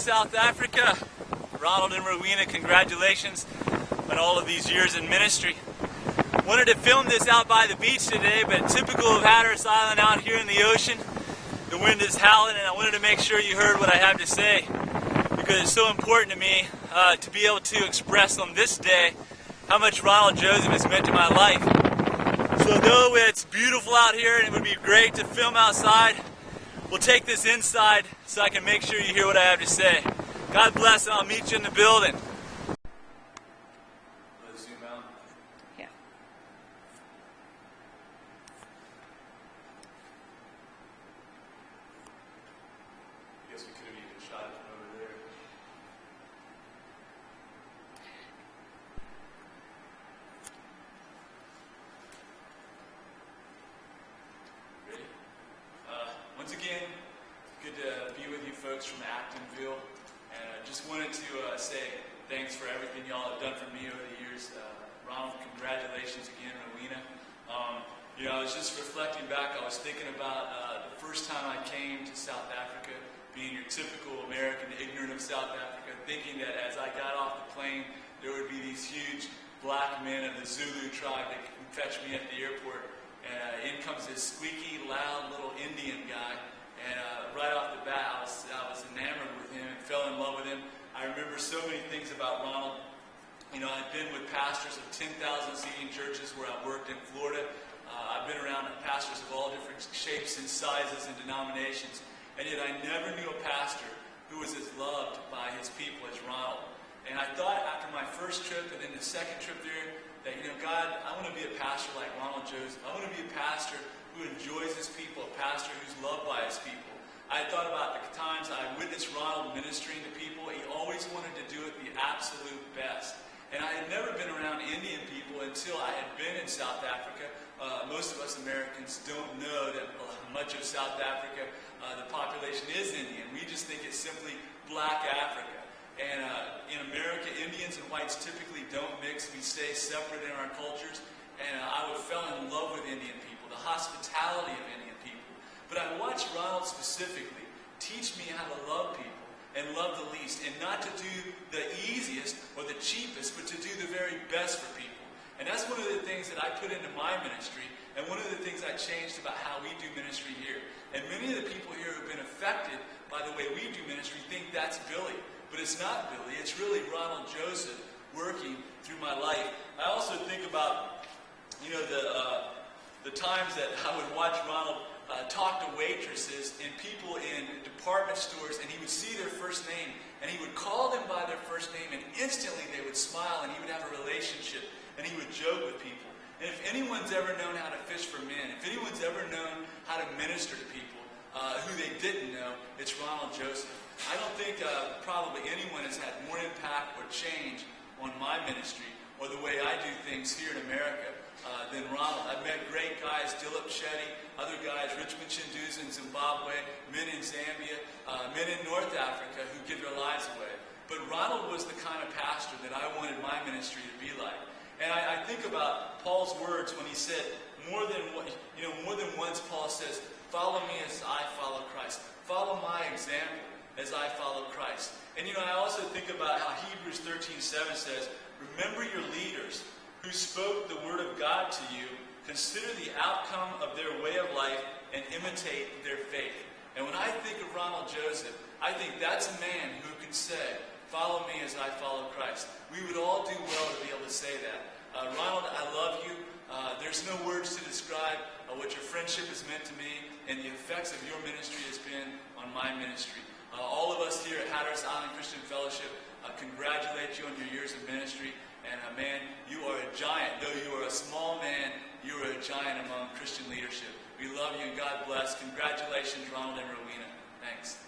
South Africa. Ronald and Rowena, congratulations on all of these years in ministry. Wanted to film this out by the beach today, but typical of Hatteras Island out here in the ocean, the wind is howling, and I wanted to make sure you heard what I have to say because it's so important to me to be able to express on this day how much Ronald Joseph has meant to my life. So though it's beautiful out here and it would be great to film outside, we'll take this inside so I can make sure you hear what I have to say. God bless, and I'll meet you in the building. Let's zoom out. Yeah. I guess we could have even shot it from over there. Ready? Once again, good to be with you folks from Actonville. And I just wanted to say thanks for everything y'all have done for me over the years. Ronald, congratulations again, Rowena. I was just reflecting back. I was thinking about the first time I came to South Africa, being your typical American, ignorant of South Africa, thinking that as I got off the plane, there would be these huge black men of the Zulu tribe that could fetch me at the airport. And in comes this squeaky, loud little Indian guy. And right off the bat, I was enamored with him and fell in love with him. I remember so many things about Ronald. I've been with pastors of 10,000 seating churches where I've worked in Florida. I've been around pastors of all different shapes and sizes and denominations. And yet I never knew a pastor who was as loved by his people as Ronald. And I thought after my first trip and then the second trip there that, God, I want to be a pastor like Ronald Joseph. I want to be a pastor who enjoys his people, a pastor who's loved by his people. I thought about the times I witnessed Ronald ministering to people. He always wanted to do it the absolute best. And I had never been around Indian people until I had been in South Africa. Most of us Americans don't know that much of South Africa, the population is Indian. We just think it's simply black Africa. And in America, Indians and whites typically don't mix. We stay separate in our cultures. And I fell in love with Indian people, the hospitality of Indian people. But I watched Ronald specifically teach me how to love people and love the least, and not to do the easiest or the cheapest, but to do the very best for people. And that's one of the things that I put into my ministry, and one of the things I changed about how we do ministry here. And many of the people here who've been affected by the way we do ministry think that's Billy. But it's not Billy, it's really Ronald Joseph working through my life. I also think about the times that I would watch Ronald talk to waitresses and people in department stores, and he would see their first name, and he would call them by their first name, and instantly they would smile, and he would have a relationship, and he would joke with people. And if anyone's ever known how to fish for men, if anyone's ever known how to minister to people who they didn't know, it's Ronald Joseph. I don't think probably anyone has had more impact or change on my ministry or the way I do things here in America than Ronald. I've met great guys, Dilip Shetty, other guys, Richmond Chinduza in Zimbabwe, men in Zambia, men in North Africa who give their lives away. But Ronald was the kind of pastor that I wanted my ministry to be like. And I think about Paul's words when he said, more than once Paul says, follow me as I follow Christ. Follow my example as I follow Christ. And I also think about how Hebrews 13:7 says, remember your leaders who spoke the word of God to you, consider the outcome of their way of life, and imitate their faith. And when I think of Ronald Joseph, I think that's a man who can say, follow me as I follow Christ. We would all do well to be able to say that. Ronald, I love you. There's no words to describe what your friendship has meant to me and the effects of your ministry has been on my ministry. All of us here at Hatteras Island Christian Fellowship congratulate you on your years of ministry. And man, you are a giant. Though you are a small man, you are a giant among Christian leadership. We love you and God bless. Congratulations, Ronald and Rowena. Thanks.